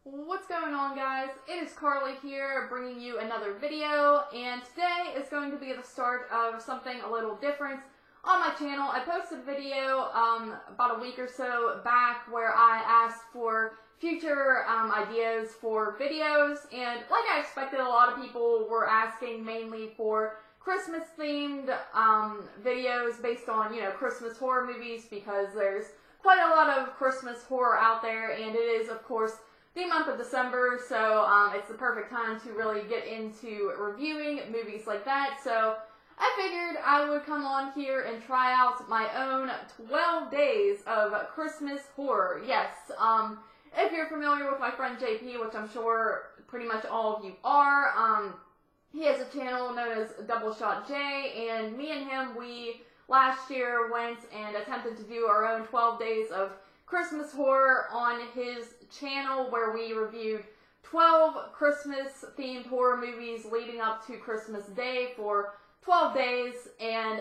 What's going on, guys? It is Carly here bringing you another video, and today is going to be the start of something a little different on my channel. I posted a video about a week or so back where I asked for future ideas for videos, and like I expected, a lot of people were asking mainly for Christmas themed videos based on, Christmas horror movies, because there's quite a lot of Christmas horror out there, and it is, of course, the month of December, so it's the perfect time to really get into reviewing movies like that. So I figured I would come on here and try out my own 12 days of Christmas horror. Yes, if you're familiar with my friend JP, which I'm sure pretty much all of you are, he has a channel known as Double Shot J, and me and him, we last year went and attempted to do our own 12 days of Christmas horror on his channel, where we reviewed 12 Christmas themed horror movies leading up to Christmas Day for 12 days, and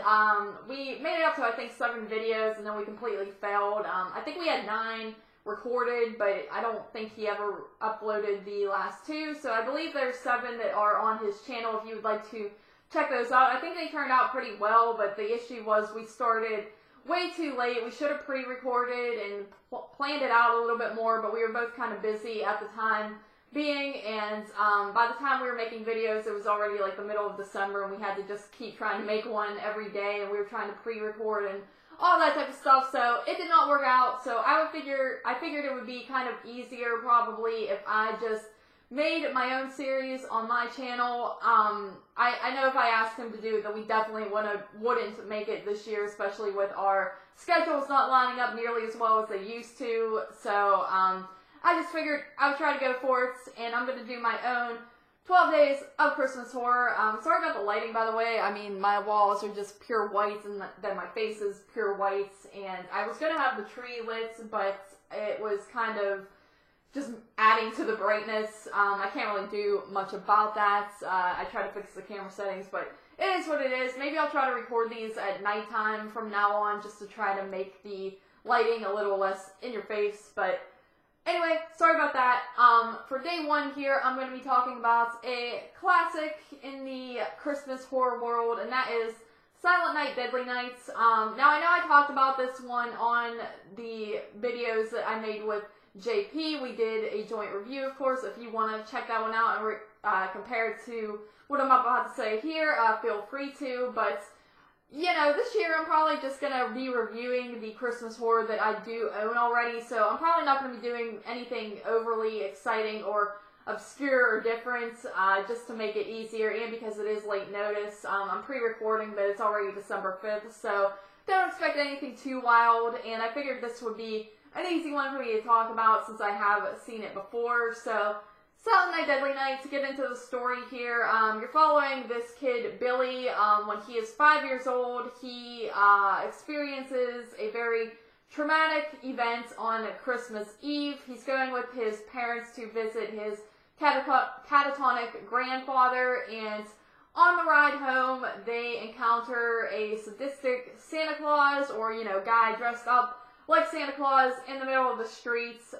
we made it up to I think 7 videos, and then we completely failed. I think we had 9 recorded, but I don't think he ever uploaded the last 2, so I believe there's 7 that are on his channel if you would like to check those out. I think they turned out pretty well, but the issue was we started way too late. We should have pre-recorded and planned it out a little bit more, but we were both kind of busy at the time being, and by the time we were making videos, it was already like the middle of December, and we had to just keep trying to make one every day, and we were trying to pre-record and all that type of stuff, so it did not work out. So I figured it would be kind of easier probably if I just made my own series on my channel. I know if I asked him to do it, that we definitely wouldn't make it this year, especially with our schedules not lining up nearly as well as they used to. So I just figured I would try to go for it, and I'm going to do my own 12 days of Christmas horror. Sorry about the lighting, by the way. I mean, my walls are just pure whites, and then my face is pure whites, and I was going to have the tree lit, but it was kind of just adding to the brightness. I can't really do much about that. I try to fix the camera settings, but it is what it is. Maybe I'll try to record these at nighttime from now on, just to try to make the lighting a little less in your face. But anyway, sorry about that. For day 1 here, I'm going to be talking about a classic in the Christmas horror world, and that is Silent Night, Deadly Nights. Now, I know I talked about this one on the videos that I made with JP. We did a joint review, of course. If you want to check that one out and compare it to what I'm about to say here, feel free to. But, this year I'm probably just going to be reviewing the Christmas horror that I do own already, so I'm probably not going to be doing anything overly exciting or obscure or different, just to make it easier, and because it is late notice. I'm pre-recording, but it's already December 5th, so don't expect anything too wild, and I figured this would be an easy one for me to talk about since I have seen it before. So, Silent Night, Deadly Night, to get into the story here, you're following this kid, Billy. When he is 5 years old, he experiences a very traumatic event on Christmas Eve. He's going with his parents to visit his catatonic grandfather, and on the ride home, they encounter a sadistic Santa Claus, or, guy dressed up like Santa Claus in the middle of the streets,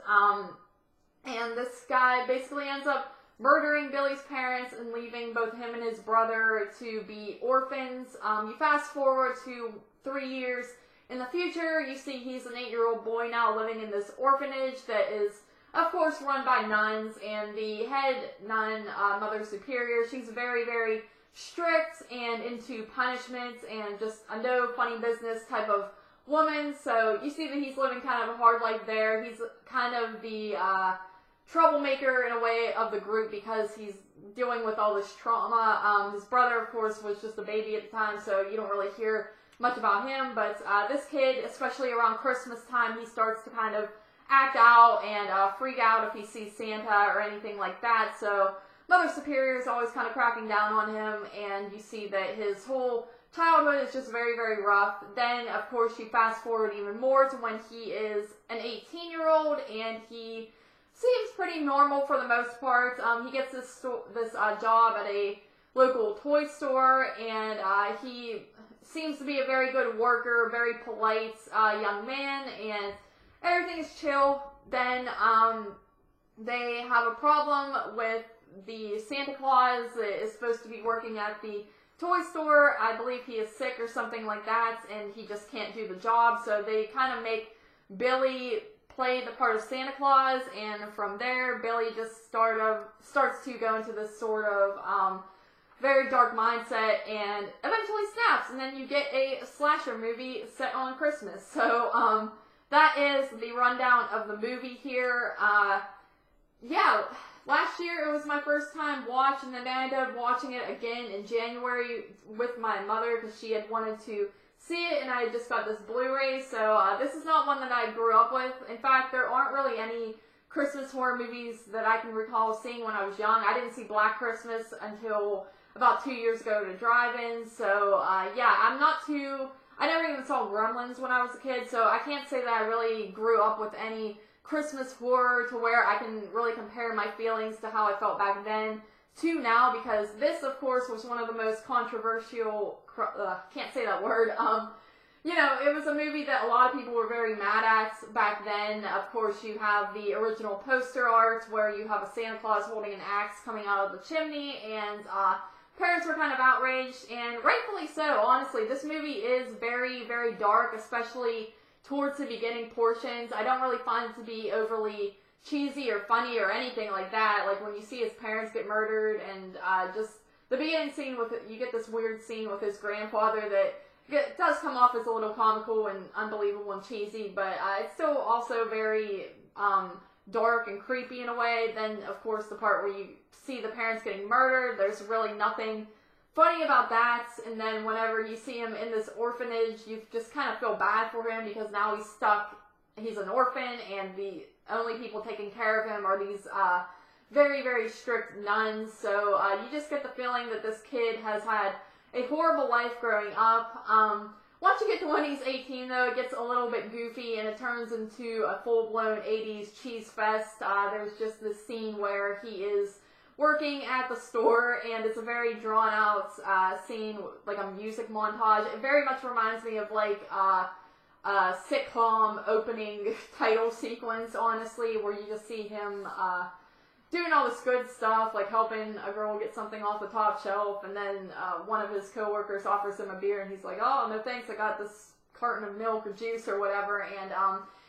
and this guy basically ends up murdering Billy's parents and leaving both him and his brother to be orphans. You fast forward to 3 years in the future, you see he's an 8-year-old boy now living in this orphanage that is, of course, run by nuns, and the head nun, Mother Superior, she's very, very strict and into punishment and just a no funny business type of woman. So you see that he's living kind of a hard life there. He's kind of the troublemaker in a way of the group, because he's dealing with all this trauma. His brother, of course, was just a baby at the time, so you don't really hear much about him. But this kid, especially around Christmas time, he starts to kind of act out and freak out if he sees Santa or anything like that. So Mother Superior is always kind of cracking down on him, and you see that his whole childhood is just very, very rough. Then, of course, you fast forward even more to when he is an 18-year-old, and he seems pretty normal for the most part. He gets this job at a local toy store, and he seems to be a very good worker, very polite young man, and everything is chill. Then they have a problem with the Santa Claus that is supposed to be working at the toy store. I believe he is sick or something like that, and he just can't do the job, so they kind of make Billy play the part of Santa Claus, and from there, Billy just starts to go into this sort of very dark mindset, and eventually snaps, and then you get a slasher movie set on Christmas. So that is the rundown of the movie here. Yeah, last year it was my first time watching, and then I ended up watching it again in January with my mother because she had wanted to see it, and I just got this Blu-ray, so this is not one that I grew up with. In fact, there aren't really any Christmas horror movies that I can recall seeing when I was young. I didn't see Black Christmas until about 2 years ago to drive-in, so yeah, I never even saw Gremlins when I was a kid, so I can't say that I really grew up with any Christmas horror to where I can really compare my feelings to how I felt back then to now, because this, of course, was one of the most controversial, can't say that word, you know, it was a movie that a lot of people were very mad at back then. Of course, you have the original poster art where you have a Santa Claus holding an axe coming out of the chimney, and parents were kind of outraged, and rightfully so. Honestly, this movie is very, very dark, especially towards the beginning portions. I don't really find it to be overly cheesy or funny or anything like that. Like when you see his parents get murdered, and just the beginning scene with you get this weird scene with his grandfather that does come off as a little comical and unbelievable and cheesy, but it's still also very dark and creepy in a way. Then, of course, the part where you see the parents getting murdered, there's really nothing funny about that. And then whenever you see him in this orphanage, you just kind of feel bad for him because now he's stuck. He's an orphan, and the only people taking care of him are these very, very strict nuns. So you just get the feeling that this kid has had a horrible life growing up. Once you get to when he's 18, though, it gets a little bit goofy, and it turns into a full-blown 80s cheese fest. There's just this scene where he is working at the store, and it's a very drawn-out scene, like a music montage. It very much reminds me of, like, a sitcom opening title sequence, honestly, where you just see him doing all this good stuff, like helping a girl get something off the top shelf, and then one of his coworkers offers him a beer, and he's like, oh, no thanks, I got this carton of milk or juice or whatever, and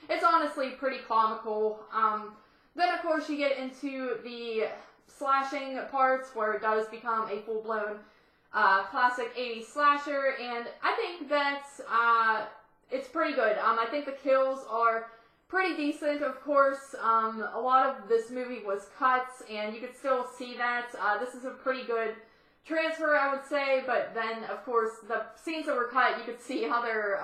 it's honestly pretty comical. Then, of course, you get into the slashing parts, where it does become a full-blown classic 80s slasher, and I think that it's pretty good. I think the kills are pretty decent, of course. A lot of this movie was cuts, and you could still see that. This is a pretty good transfer, I would say, but then, of course, the scenes that were cut, you could see how they're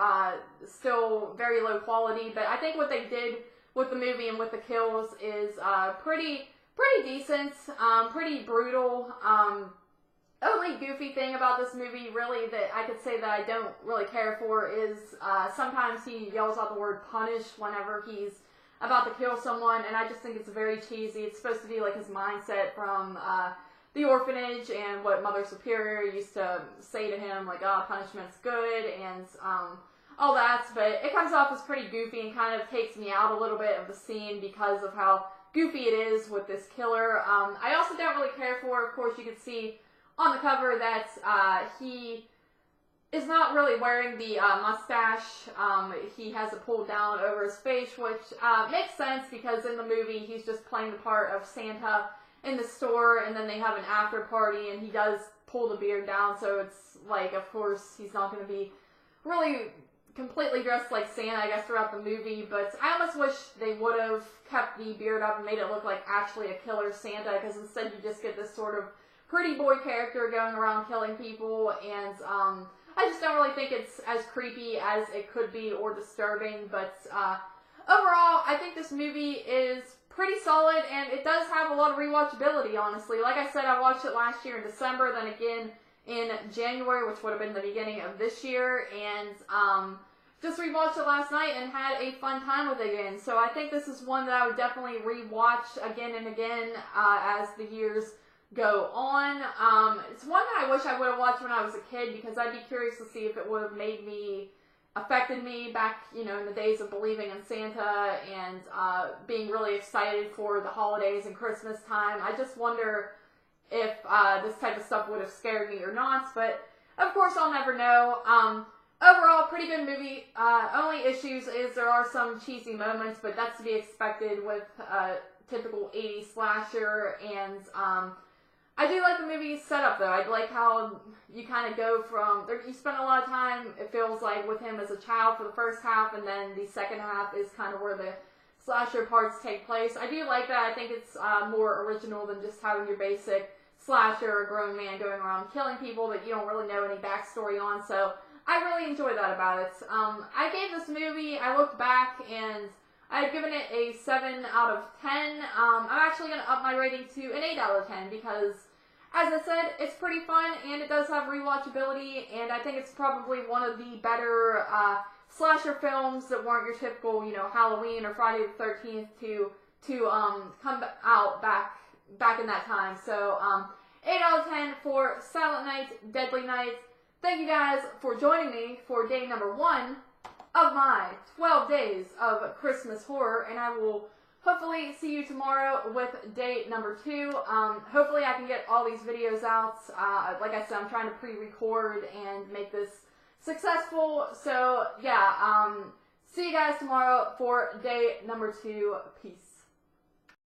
still very low quality, but I think what they did with the movie and with the kills is pretty decent, pretty brutal. Only goofy thing about this movie, really, that I could say that I don't really care for is sometimes he yells out the word punish whenever he's about to kill someone, and I just think it's very cheesy. It's supposed to be like his mindset from the orphanage and what Mother Superior used to say to him, like, oh, punishment's good, and all that, but it comes off as pretty goofy and kind of takes me out a little bit of the scene because of how goofy it is with this killer. I also don't really care for, of course, you can see on the cover that he is not really wearing the mustache. He has it pulled down over his face, which makes sense because in the movie he's just playing the part of Santa in the store, and then they have an after party, and he does pull the beard down, so it's like, of course, he's not going to be really completely dressed like Santa, I guess, throughout the movie, but I almost wish they would have kept the beard up and made it look like actually a killer Santa, because instead you just get this sort of pretty boy character going around killing people, and I just don't really think it's as creepy as it could be or disturbing, but overall, I think this movie is pretty solid, and it does have a lot of rewatchability, honestly. Like I said, I watched it last year in December, then again in January, which would have been the beginning of this year, and just rewatched it last night and had a fun time with it again. So I think this is one that I would definitely rewatch again and again as the years go on. It's one that I wish I would have watched when I was a kid, because I'd be curious to see if it would have made me affected me back, in the days of believing in Santa and being really excited for the holidays and Christmas time. I just wonder if this type of stuff would have scared me or not, but of course I'll never know. Overall, pretty good movie. Only issues is there are some cheesy moments, but that's to be expected with typical 80s slasher, and I do like the movie's setup, though. I like how you kind of go from, you spend a lot of time, it feels like, with him as a child for the first half, and then the second half is kind of where the slasher parts take place. I do like that. I think it's more original than just having your basic slasher, a grown man going around killing people that you don't really know any backstory on, so I really enjoy that about it. I gave this movie, I looked back, and I had given it a 7 out of 10. I'm actually going to up my rating to an 8 out of 10 because, as I said, it's pretty fun and it does have rewatchability, and I think it's probably one of the better slasher films that weren't your typical, Halloween or Friday the 13th to come out back in that time. So, 8 out of 10 for Silent Night, Deadly Night. Thank you guys for joining me for day number 1 of my 12 days of Christmas horror, and I will hopefully see you tomorrow with day number 2. Hopefully I can get all these videos out. Like I said, I'm trying to pre-record and make this successful. So yeah, see you guys tomorrow for day number 2. Peace.